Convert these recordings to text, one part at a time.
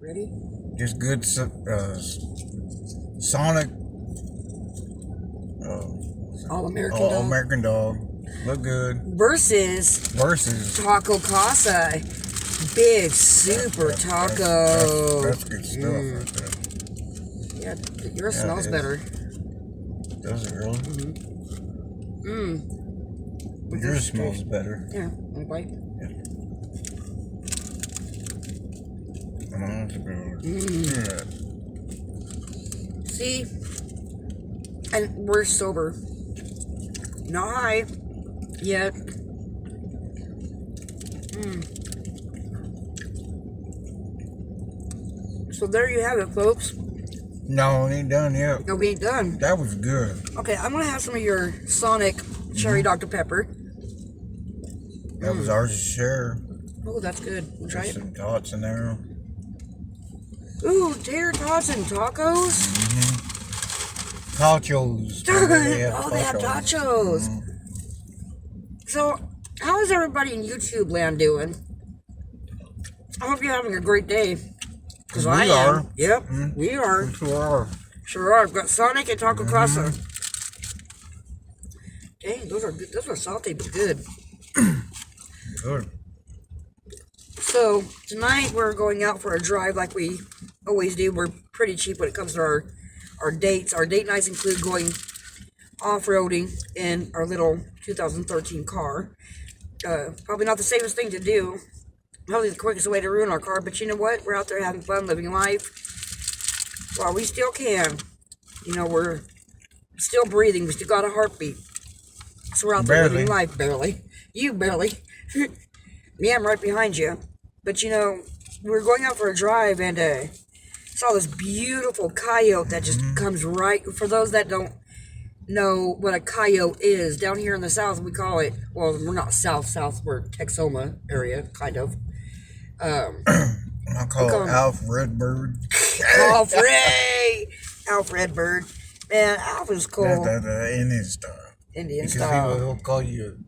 Ready? Just good Sonic All American All Dog American Dog. Look good. versus Versus Taco Casa. Big super taco. that's good stuff right there. Yeah, yours Yeah, smells better. Does it really? Yours smells better. Yeah, want a bite? Yeah. That's good. Yeah. See? And we're sober. Not high yet. So there you have it, folks. No, it ain't done yet. No, we ain't done. That was good. Okay, I'm gonna have some of your Sonic Cherry Dr. Pepper. That was ours to share. Oh, that's good. We'll try There's it. some tots in there. Ooh, tater tots and tacos. Tachos. Oh, they have tachos. So, how is everybody in YouTube land doing? I hope you're having a great day. Because I am. are. Yep, we are. We sure are. Sure are. I've got Sonic and Taco Casa. Dang, those are good. Those are salty but good. Good. So, tonight we're going out for a drive like we always do. We're pretty cheap when it comes to our dates. Our date nights include going off-roading in our little 2013 car. Probably not the safest thing to do. Probably the quickest way to ruin our car, but you know what? We're out there having fun, living life while we still can. You know, we're still breathing. We still got a heartbeat. So we're out there living life, barely. You barely. Me, I'm right behind you. But you know, we're going out for a drive and saw this beautiful coyote that just comes right. For those that don't know what a coyote is, down here in the south we call it, well, we're not south, we're Texoma area, kind of. I call it Alf Redbird. Alf Redbird. Man, Alf is cool. That's Indian style. Indian because style. He'll call you,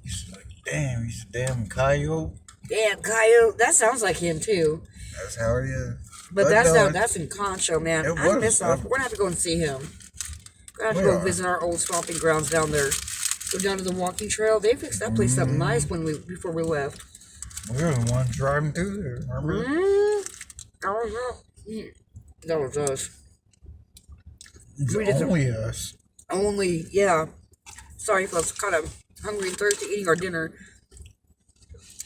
he's like, damn, he's a damn coyote. Damn coyote. That sounds like him too. That's how he is. But that's in Concho, man. I miss Alf. We're gonna have to go and see him. We're gonna have to go visit our old stomping grounds down there. Go down to the walking trail. They fixed that place up nice before we left. We were the ones driving through there, remember? That was us. Only us. Only, yeah. Sorry, folks. Kind of hungry and thirsty, eating our dinner.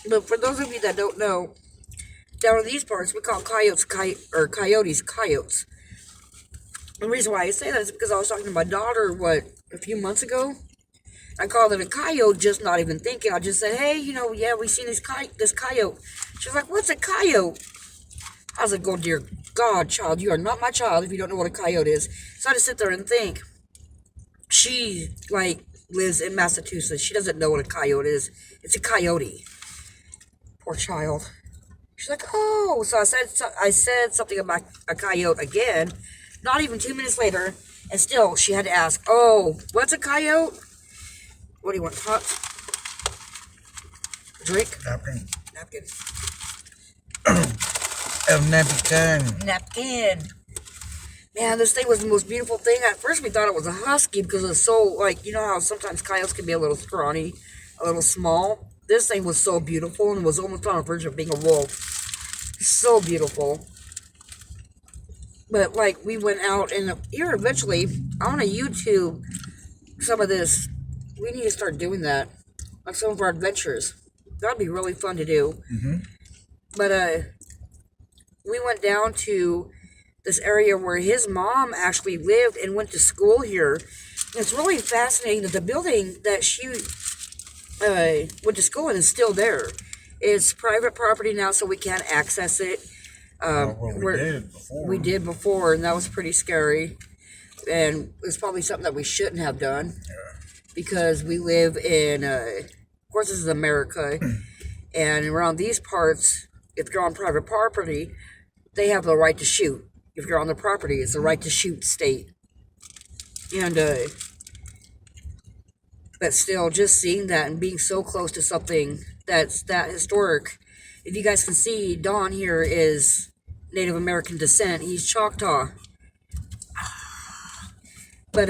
But for those of you that don't know, down in these parts, we call coyotes coyotes. The reason why I say that is because I was talking to my daughter, a few months ago. I called it a coyote, just not even thinking. I just said, hey, yeah, we seen this coyote. She was like, what's a coyote? I was like, oh, dear God, child, you are not my child if you don't know what a coyote is. So I just sit there and think. She, lives in Massachusetts. She doesn't know what a coyote is. It's a coyote. Poor child. She's like, oh. So I said something about a coyote again. Not even 2 minutes later, and still she had to ask, oh, what's a coyote? What do you want, hot? Drink? Napkin. Napkin. Man, this thing was the most beautiful thing. At first we thought it was a husky because it was so, you know how sometimes coyotes can be a little scrawny, a little small? This thing was so beautiful and was almost on the verge of being a wolf. So beautiful. But, we went out, and here eventually, I want to YouTube some of this. We need to start doing that. Like some of our adventures. That'd be really fun to do. But, we went down to this area where his mom actually lived and went to school here. And it's really fascinating that the building that she went to school in is still there. It's private property now, so we can't access it. We did before, and that was pretty scary. And it's probably something that we shouldn't have done. Because we live in, of course this is America, and around these parts, if you're on private property, they have the right to shoot. If you're on the property, it's the right to shoot state. And, but still, just seeing that and being so close to something that's that historic. If you guys can see, Dawn here is Native American descent. He's Choctaw. But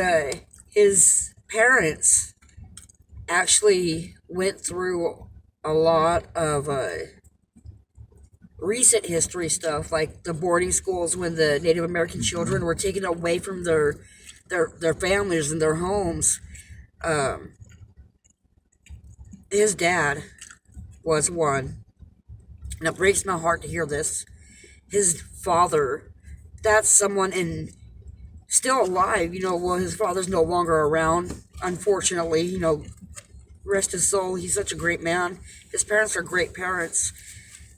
his parents actually went through a lot of recent history stuff, like the boarding schools when the Native American children were taken away from their families and their homes. His dad was one. And it breaks my heart to hear this. His father, that's someone still alive, well, his father's no longer around, unfortunately, rest his soul. He's such a great man. His parents are great parents,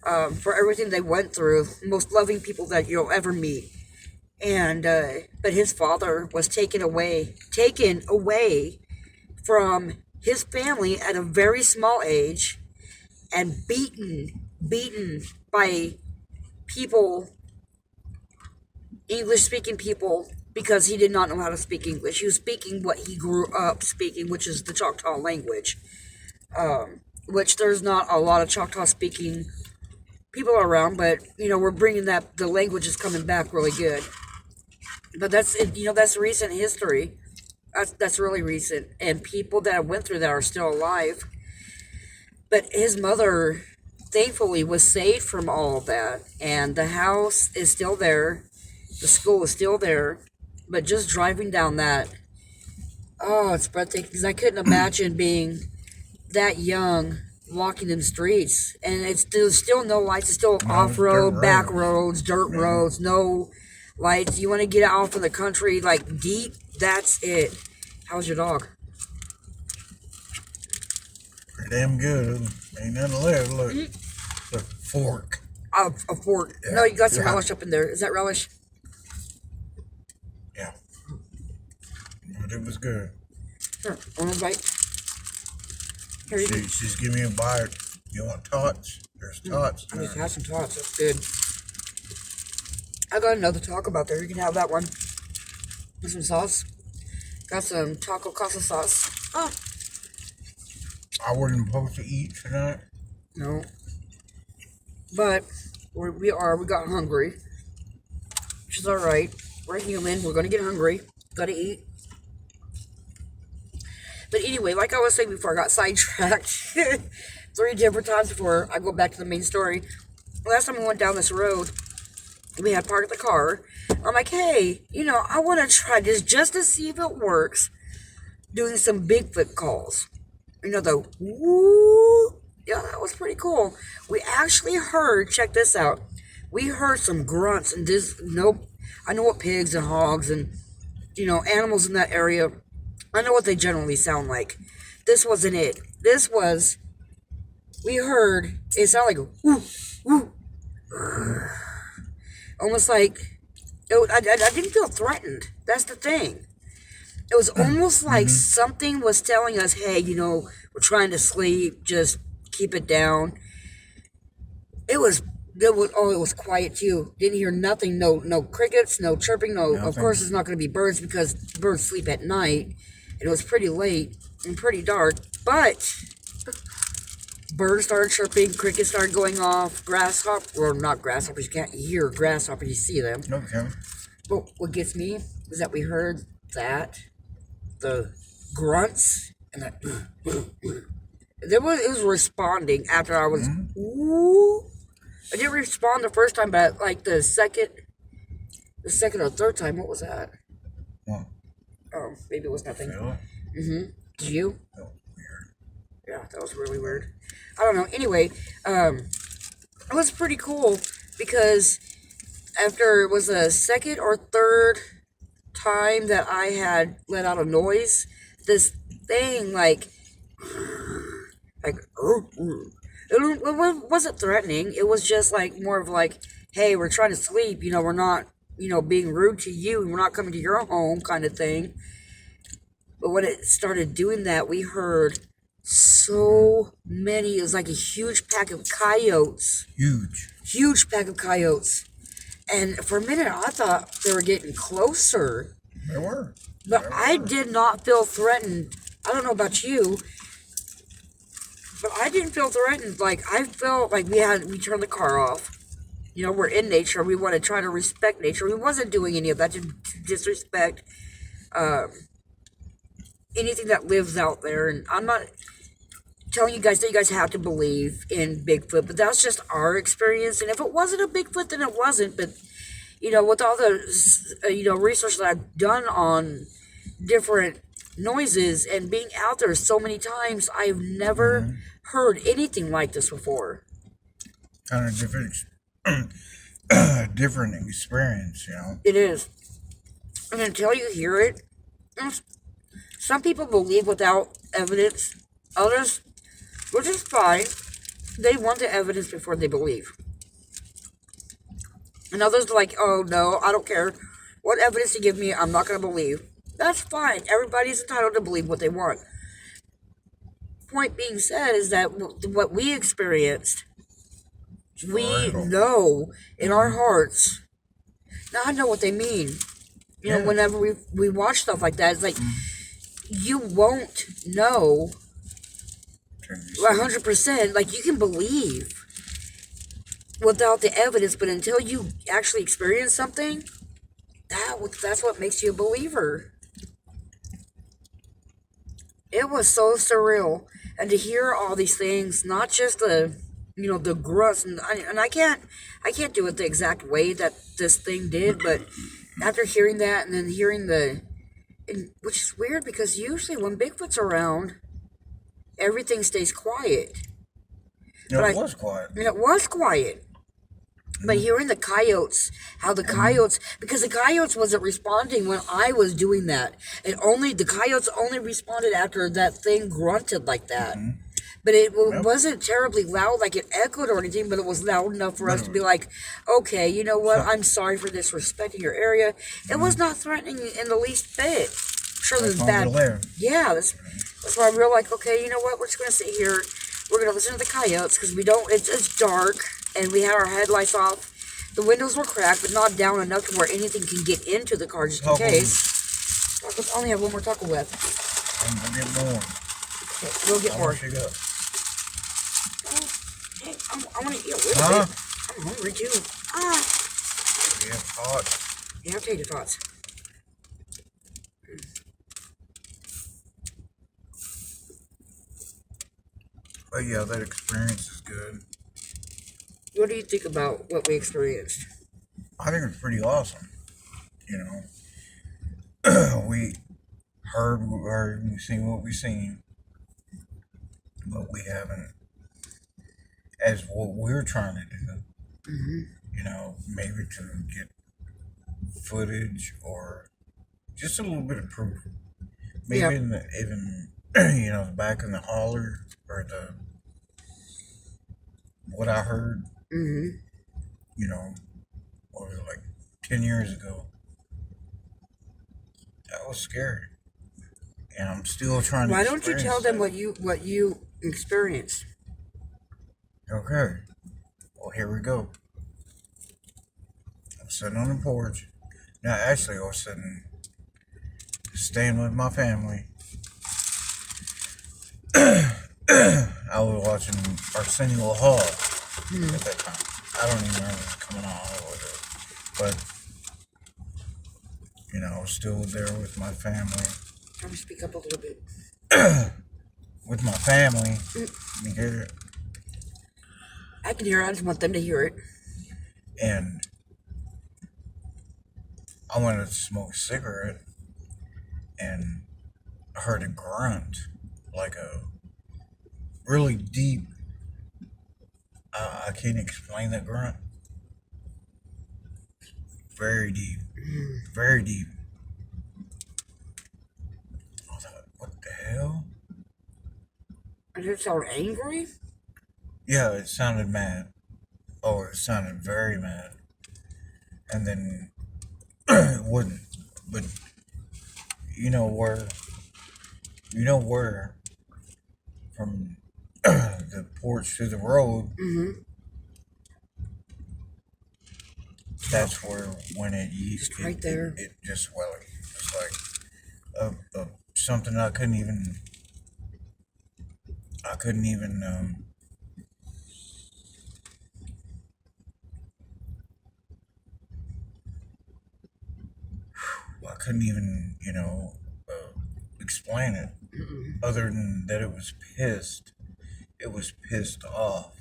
for everything they went through, most loving people that you'll ever meet. And, but his father was taken away from his family at a very small age and beaten by people, English-speaking people, because he did not know how to speak English. He was speaking what he grew up speaking, which is the Choctaw language, which there's not a lot of Choctaw-speaking people around, but, we're bringing the language is coming back really good. But that's recent history. That's really recent. And people that went through that are still alive. But his mother, thankfully, was saved from all of that. And the house is still there. The school is still there. But just driving down that, oh, it's breathtaking. Because I couldn't imagine being that young, walking them streets. And there's still no lights. It's still off-road, back roads, dirt roads, no lights. You want to get off in the country, like deep, that's it. How's your dog? Pretty damn good. Ain't nothing left. Look. Look, fork. A fork. Yeah. No, you got some relish up in there. Is that relish? Yeah. But it was good. Here, want a bite? Here, She's giving me a bite. You want tots? There's tots. I just had some tots. That's good. I got another taco about there. You can have that one. With some sauce. Got some taco casa sauce. Oh. I wasn't supposed to eat tonight. No. But we got hungry. Which is alright. We're human. We're going to get hungry. Gotta eat. But anyway, like I was saying before, I got sidetracked 3 different times before I go back to the main story. Last time we went down this road, we had parked the car. I'm like, hey, I want to try this just to see if it works. Doing some Bigfoot calls. The woo. Yeah, that was pretty cool. We actually heard, check this out. We heard some grunts and I know what pigs and hogs and, animals in that area, I know what they generally sound like. This wasn't it. We heard, it sounded like woo, woo. Almost like, I didn't feel threatened. That's the thing. It was almost like something was telling us, hey, we're trying to sleep, just keep it down. It was quiet too. Didn't hear nothing, no crickets, no chirping, nothing. Of course it's not going to be birds because birds sleep at night. And it was pretty late and pretty dark, but birds started chirping, crickets started going off, not grasshoppers, you can't hear grasshoppers, you see them. Okay. But what gets me is that we heard the grunts, and that it was responding after I was, ooh. I didn't respond the first time, but like the second or third time, what was that? What? Oh, maybe it was nothing. Really? Did you? That was weird. Yeah, that was really weird. I don't know. Anyway, it was pretty cool because after it was the second or third time that I had let out a noise, this thing it wasn't threatening. It was just more of hey, we're trying to sleep. We're not, being rude to you. We're not coming to your home kind of thing. But when it started doing that, we heard so many. It was like a huge pack of coyotes. Huge pack of coyotes. And for a minute, I thought they were getting closer. They were. But I did not feel threatened. I don't know about you, but I didn't feel threatened. I felt like we turned the car off. You know, we're in nature. We want to try to respect nature. We wasn't doing any of that to disrespect anything that lives out there. And I'm not telling you guys that you guys have to believe in Bigfoot, but that's just our experience. And if it wasn't a Bigfoot, then it wasn't. But you know, with all the research that I've done on different noises and being out there so many times, I've never heard anything like this before. Kind of different, different experience, you know. It is, and until you hear it, some people believe without evidence. Others, which is fine, they want the evidence before they believe. And others are like, oh no, I don't care what evidence you give me, I'm not going to believe. That's fine. Everybody's entitled to believe what they want. Point being said is that what we experienced, we know in our hearts. Now I know what they mean. You know, whenever we watch stuff like that, it's like you won't know 100%. Like you can believe without the evidence, but until you actually experience something, that's what makes you a believer. It was so surreal, and to hear all these things, not just the grunts, and I can't do it the exact way that this thing did, but after hearing that and then hearing which is weird because usually when Bigfoot's around, everything stays quiet. It was quiet. And it was quiet. But hearing the coyotes, how the coyotes, because the coyotes wasn't responding when I was doing that. The coyotes only responded after that thing grunted like that. But it wasn't terribly loud, like it echoed or anything, but it was loud enough for us to be like, okay, you know what, I'm sorry for disrespecting your area. It was not threatening in the least bit. Sure, there's bad. Yeah, that's why we're like, okay, you know what, we're just going to sit here. We're going to listen to the coyotes because it's dark. And we had our headlights off. The windows were cracked, but not down enough to where anything can get into the car just in case. Tacos, I only have one more taco left. I'm going to get more. Okay, we'll get more. You got? Hey, I want to eat a little bit. I'm hungry too. Yeah, hot. Yeah, I'll take your thoughts. But yeah, that experience is good. What do you think about what we experienced? I think it's pretty awesome. You know, we heard, we've seen what we've seen, but we haven't, as what we're trying to do, you know, maybe to get footage or just a little bit of proof. Maybe even, you know, back in the holler or what I heard. You know, what was it, like 10 years ago? That was scary, and I'm still trying to. Why don't you tell them what you experienced? Okay. Well, here we go. I'm sitting on the porch. Now, actually, I was staying with my family. I was watching Arsenio Hall at that time. I don't even remember it coming on or whatever. But, you know, I was still there with my family. Try to speak up a little bit. With my family. You hear it? I can hear it. I just want them to hear it. And I wanted to smoke a cigarette. And I heard a grunt. Like a really deep. I can't explain that grunt. Very deep. Very deep. I was like, what the hell? Did it sound angry? Yeah, it sounded mad. Oh, it sounded very mad. And then it wouldn't. But you know where from the porch to the road, that's where when it right there. It just it's like something I couldn't even couldn't even, explain it other than that it was pissed. It was pissed off.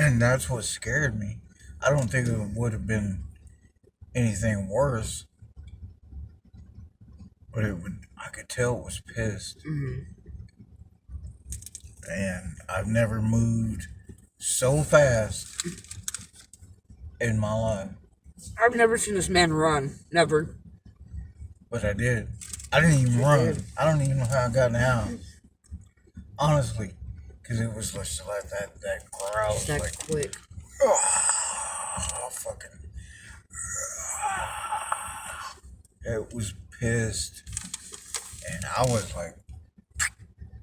And that's what scared me. I don't think it would have been anything worse, but I could tell it was pissed. And I've never moved so fast in my life. I've never seen this man run. Never. But I did. I didn't even run. I don't even know how I got in the house. Honestly. Because it was just like that growl. It's that like, quick. oh, fucking. It was pissed. And I was like,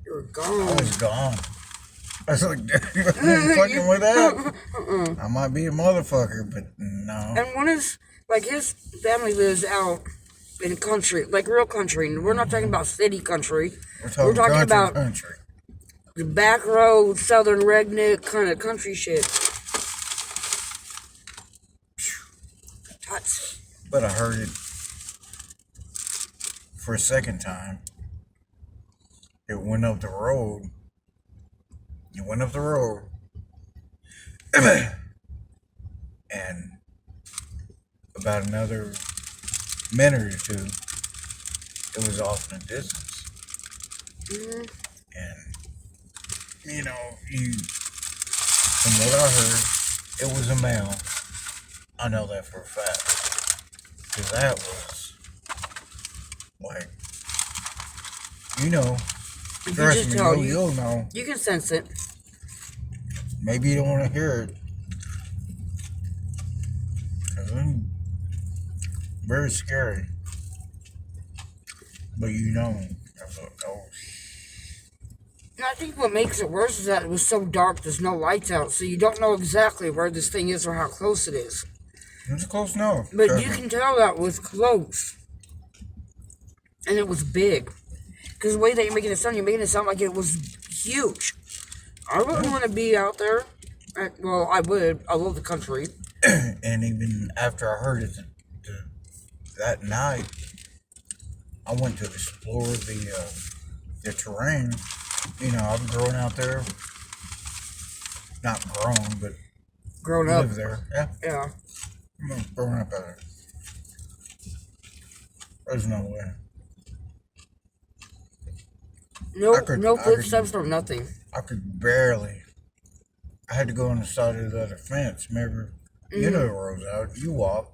You were gone. I was gone. I was like, you ain't fucking with that? I might be a motherfucker, but no. And one is, like, his family lives out in country, like real country. We're not talking about city country. We're talking about country. the back road, southern redneck kind of country shit. Tots. But I heard it for a second time. It went up the road. It went up the road. And about another minute or two, it was off in the distance. And, from what I heard, it was a male. I know that for a fact. Because that was, like, You trust just me, tell you'll know. You can sense it. Maybe you don't want to hear it. 'Cause it's very scary. But I thought, oh, And I think what makes it worse is that it was so dark, there's no lights out, so you don't know exactly where this thing is or how close it is. it's close enough. But Trust you me. can tell that was close. And it was big. Because the way that you're making it sound like it was huge. I wouldn't want to be out there. Well, I would. I love the country. And even after I heard it that night, I went to explore the terrain. I've grown out there. Not grown, but Grown up. live there. Yeah, Yeah. I'm growing up out there. There's no way. No, I no could- footsteps or nothing. I could barely. I had to go on the side of the other fence. Remember, you know the road's out. You walk.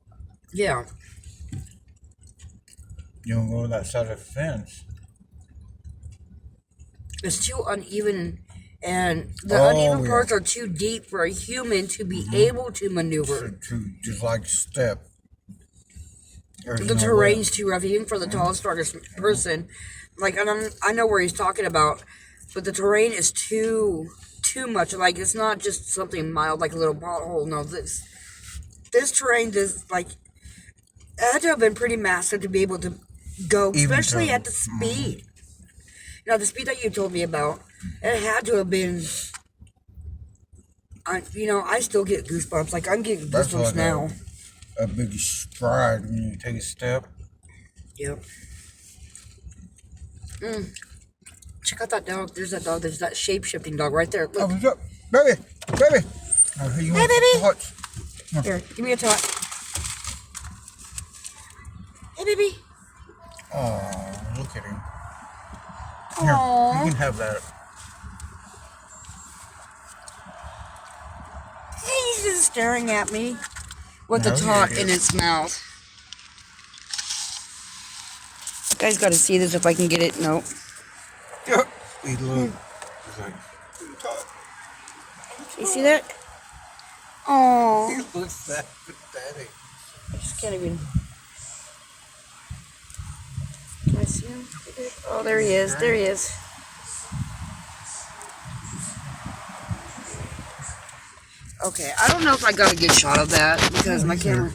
Yeah. You don't go to that side of the fence. It's too uneven, and the Oh, uneven yeah. parts are too deep for a human to be able to maneuver. To just like step. There's The no terrain's too rough, even for the tallest, strongest person. Like, I know where he's talking about, but the terrain is too much. Like, it's not just something mild, like a little pothole. No, this terrain is like, it had to have been pretty massive to be able to go, Even especially to- at the speed. The speed that you told me about, it had to have been. I still get goosebumps. Like, I'm getting That's goosebumps like now. a big stride when you take a step. Yep. Check out that dog. There's that dog. There's that shape-shifting dog right there. Oh, Look. what's up? Baby! Baby! Oh, hey, you Hey, want baby! some touch? Here, give me a tot. Hey, baby. Oh, look at him. Here, Aww. you can have that. He's just staring at me with the No, tot here it in is. its mouth. You guys got to see this if I can get it. No. He look. He's like, You see that? Oh, he looks that pathetic. I just can't even. Can I see him? Oh, there he is. There he is. Okay, I don't know if I got a good shot of that because my camera.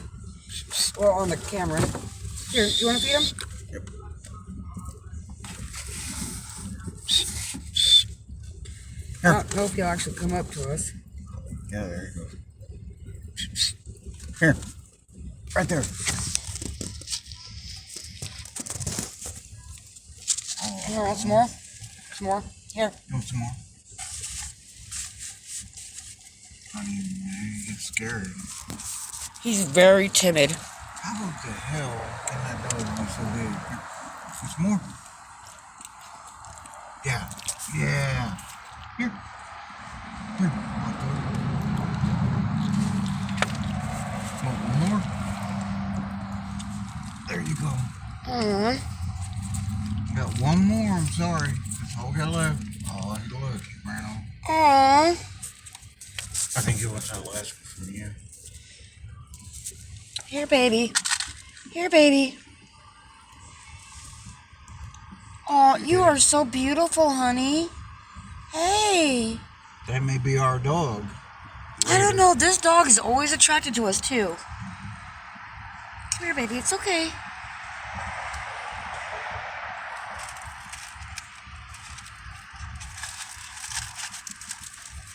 Well, on the camera. Here, do you want to feed him? Yep. I don't know if he'll actually come up to us. Yeah, there you go. Here. Right there. Here, want some more? Some more? Here. You want some more? Honey, man, you get scared. He's very timid. How the hell can that dog be so big? For some more? Yeah. Yeah. Here. Here. Want one more? There you go. Got one more, I'm sorry. That's all we got left. Oh, look, ran on. Aww. I think it was that last one from you. Here, baby. Here, baby. Oh, you are so beautiful, honey. Hey. That may be our dog. I don't know. This dog is always attracted to us, too. Come here, baby. It's okay.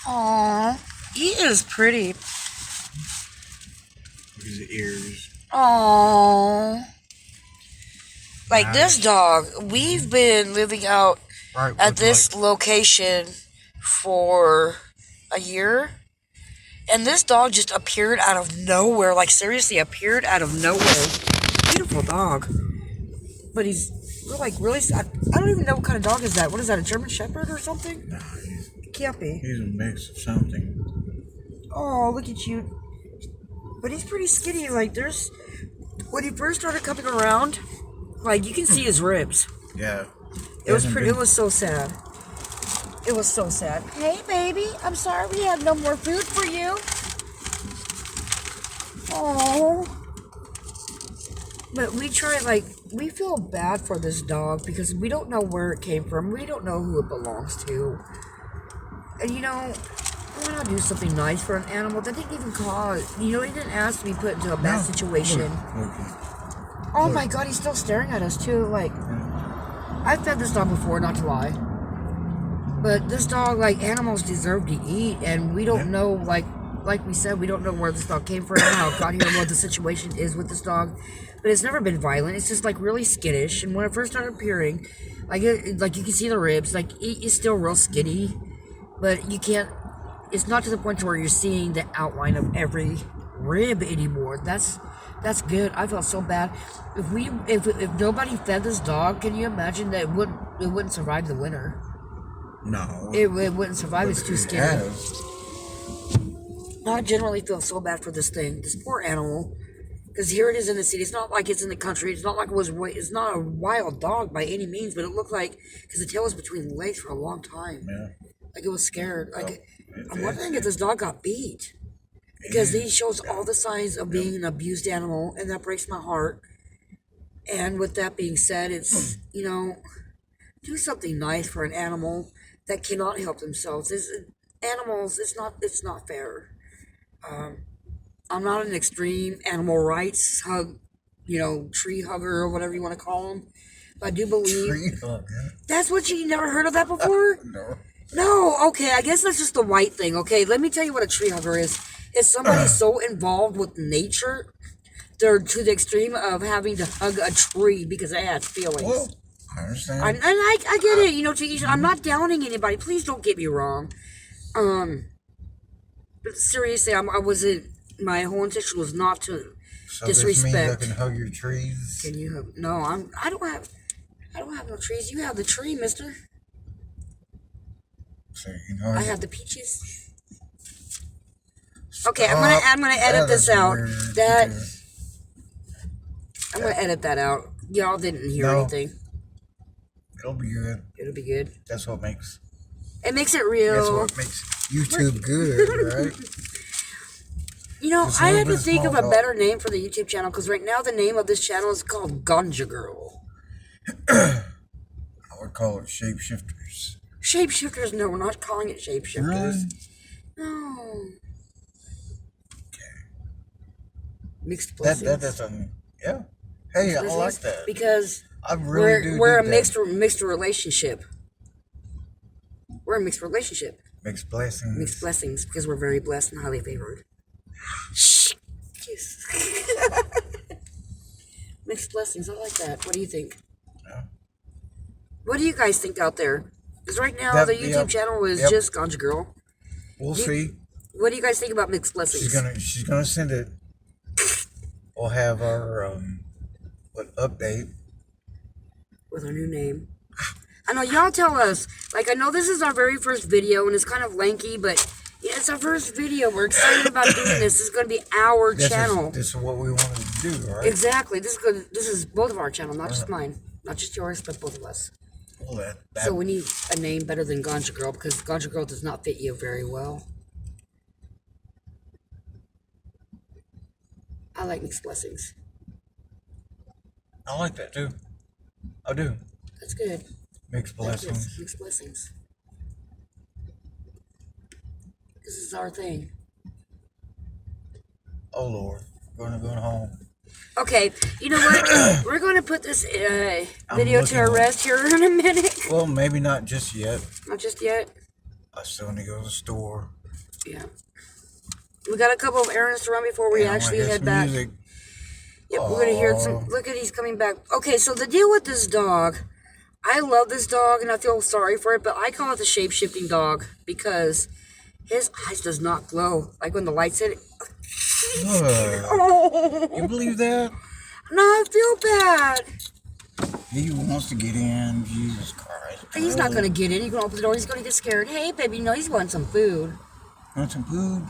Aww. He is pretty. Look at his ears. Aww. Like this dog, we've been living out Right, at this location for a year. And this dog just appeared out of nowhere. Like, seriously, appeared out of nowhere. Beautiful dog. But he's, like, really, I don't even know what kind of dog is that. What is that, a German Shepherd or something? Nah, Can't be. he's a mix of something. Oh, look at you. But he's pretty skinny. Like, when he first started coming around, like, you can see his ribs. Yeah. It was so sad. It was so sad. Hey, baby. I'm sorry we have no more food for you. Oh. But we feel bad for this dog because we don't know where it came from. We don't know who it belongs to. And, why not do something nice for an animal that didn't even cause, he didn't ask to be put into a bad situation. Look. Oh my God, he's still staring at us too. Like, I've fed this dog before, not to lie. But this dog, like, animals deserve to eat, and we don't know, like we said, we don't know where this dog came from, how it got here, what the situation is with this dog. But it's never been violent. It's just, like, really skittish. And when it first started appearing, you can see the ribs. Like, it's still real skinny, but you can't. It's not to the point where you're seeing the outline of every rib anymore. That's good. I felt so bad. If nobody fed this dog, can you imagine that it wouldn't survive the winter? No. It wouldn't survive. It's too scary. It I generally feel so bad for this poor animal. Because here it is in the city. It's not like it's in the country. It's not like it's not a wild dog by any means, but it looked like, because the tail was between the legs for a long time. Yeah. Like it was scared. I'm wondering if this dog got beat. Because he shows all the signs of being an abused animal, and that breaks my heart. And with that being said, it's, do something nice for an animal that cannot help themselves. Animals, it's not fair. I'm not an extreme animal rights tree hugger or whatever you want to call them. But I do believe... Tree hugger? That's what you never heard of that before? No. No, okay, I guess that's just the white thing, okay? Let me tell you what a tree hugger is. It's somebody so involved with nature, they're to the extreme of having to hug a tree because they have feelings. Well, I understand. I get it, to each, I'm not downing anybody. Please don't get me wrong. But seriously, I wasn't, my whole intention was not to disrespect. This means I can hug your trees? Can you hug? No, I don't have no trees. You have the tree, mister. So you can hug I have the peaches. Okay, I'm gonna edit this out. I'm gonna edit that out. Y'all didn't hear anything. It'll be good. It'll be good. That's what makes. It makes it real. That's what makes YouTube good, right? I had to think of a better name for the YouTube channel because right now the name of this channel is called Ganja Girl. I would call it Shapeshifters. Shapeshifters? No, we're not calling it Shapeshifters. Really? No. Okay. Mixed blessings. That's yeah. Hey, I like that. Because I really we're a mixed relationship. We're a mixed relationship. Mixed blessings. Mixed blessings because we're very blessed and highly favored. Shh. Mixed blessings. I like that. What do you think? Yeah. What do you guys think out there? Because right now That- the YouTube yep, channel is yep. just Ganja Girl. We'll see. What do you guys think about Mixed Blessings? She's gonna send it. We'll have our update. With our new name. I know, y'all tell us. Like, I know this is our very first video, and it's kind of lanky, but yeah, it's our first video. We're excited about doing this. This is going to be our channel. This is what we wanted to do, right? Exactly. This is good. This is both of our channel, not just mine. Not just yours, but both of us. Well, So we need a name better than Ganja Girl, because Ganja Girl does not fit you very well. I like Mixed Blessings. I like that too. I do. That's good. Mixed Blessings. Mixed Blessings. This is our thing. Oh Lord, we're gonna go home. Okay, you know what? We're going to put this video to a rest here in a minute. Well, maybe not just yet. Not just yet. I still need to go to the store. Yeah. We got a couple of errands to run before we actually head back. Music. Yep, we're going to hear some. Look at he's coming back. Okay, so the deal with this dog, I love this dog and I feel sorry for it, but I call it the shape-shifting dog because his eyes does not glow. Like when the lights hit it. Oh. You believe that? No, I feel bad. He wants to get in. Jesus Christ. He's not going to get in. He's going to open the door. He's going to get scared. Hey, baby, no, he's wanting some food. Want some food?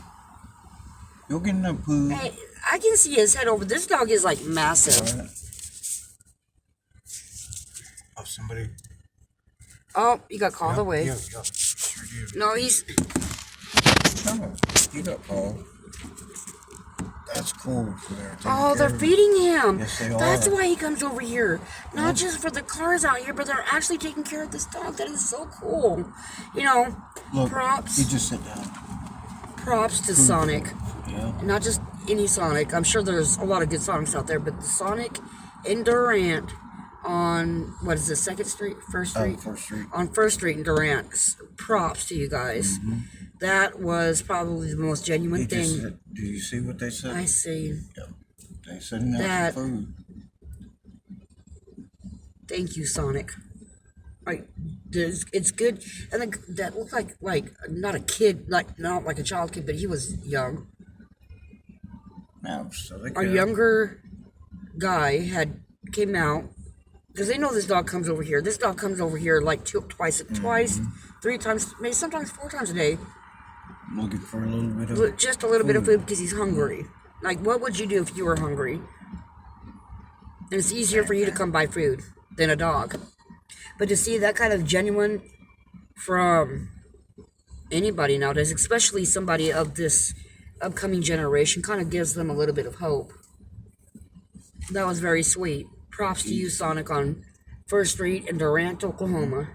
You'll get enough food. Hey, I can see his head over. This dog is like massive. Right. Oh, somebody. Oh, he got called away. Yeah, sure did. No, he's. Oh, he got called. That's cool for their Oh, they're feeding him. Yes, they That's are. why he comes over here. Not just for the cars out here, but they're actually taking care of this dog. That is so cool. You know, Look, props. he just sit down. Props to Sonic. Yeah. Not just any Sonic. I'm sure there's a lot of good Sonics out there, but the Sonic in Durant on, what is this, 2nd Street? 1st Street? First Street. On 1st Street in Durant. Props to you guys. Mm-hmm. That was probably the most genuine thing. Do you see what they said? I see. Yep. They said no That- for food. Thank you, Sonic. Like, it's good. And then that looked like not a kid, not like a child kid, but he was young. No, so they Our could. younger guy came out because they know this dog comes over here. This dog comes over here like twice, 3 times, maybe sometimes 4 times a day. Looking for a little bit of. Just a little bit of food because he's hungry. Like, what would you do if you were hungry? And it's easier for you to come by food than a dog. But to see that kind of genuine from anybody nowadays, especially somebody of this upcoming generation, kind of gives them a little bit of hope. That was very sweet. Props to you, Sonic, on 1st Street in Durant, Oklahoma.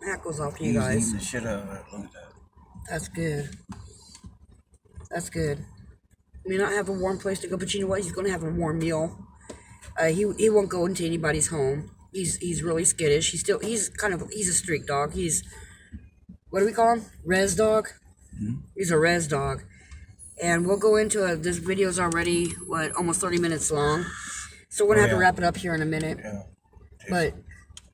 That goes off to you He's guys. eating the shit out of it. Look at that. That's good. That's good. May not have a warm place to go, but you know what? He's going to have a warm meal. He won't go into anybody's home. He's really skittish. He's a street dog. What do we call him? Res dog? Mm-hmm. He's a res dog. And we'll go into this video's already, almost 30 minutes long. So we're going to have to wrap it up here in a minute. Yeah. But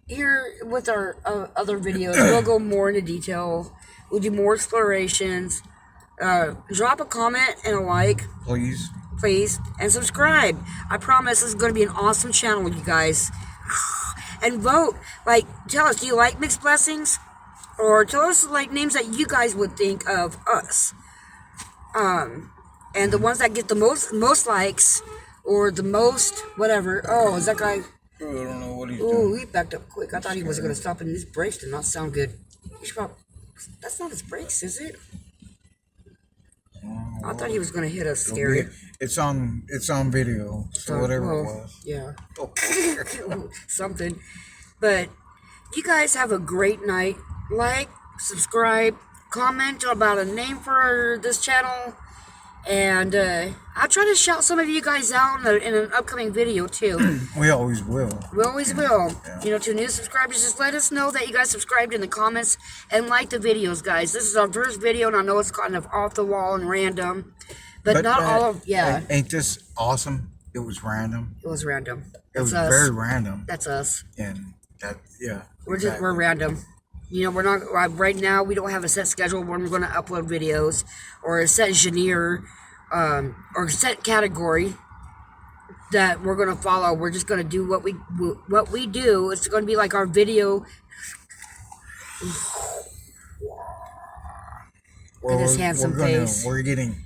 here with our other videos, we'll go more into detail. We'll do more explorations. Drop a comment and a like, Please. and subscribe. I promise this is going to be an awesome channel, you guys. And vote. Like, tell us, do you like Mixed Blessings? Or tell us, like, names that you guys would think of us. And the ones that get the most likes, or the most, whatever. Oh, is that guy... I don't know what he's Ooh, doing. he backed up quick. I thought he was going to stop, and his brakes did not sound good. That's not his brakes, is it? I thought he was going to hit us scary. It's on video, so whatever it was. Yeah. Something. But you guys have a great night. Like, subscribe, comment about a name for this channel. And I'll try to shout some of you guys out in an upcoming video, too. We always will. We always will. Yeah. You know, to new subscribers, just let us know that you guys subscribed in the comments and like the videos, guys. This is our first video, and I know it's kind of off the wall and random. But not all of... Yeah. Ain't this awesome? It was random. It was random. It was That's us. very random. That's us. And that, yeah. We're random. You know, we're not right now. We don't have a set schedule when we're going to upload videos, or a set genre, or a set category that we're going to follow. We're just going to do what we do. It's going to be like our video. Well, this handsome face. We're getting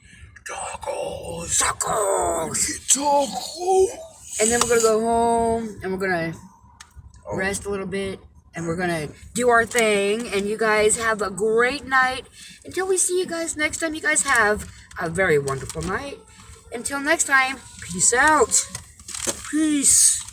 tacos. And then we're going to go home, and we're going to rest a little bit, and we're going to do our thing. And you guys have a great night. Until we see you guys next time, you guys have a very wonderful night. Until next time, peace out. Peace.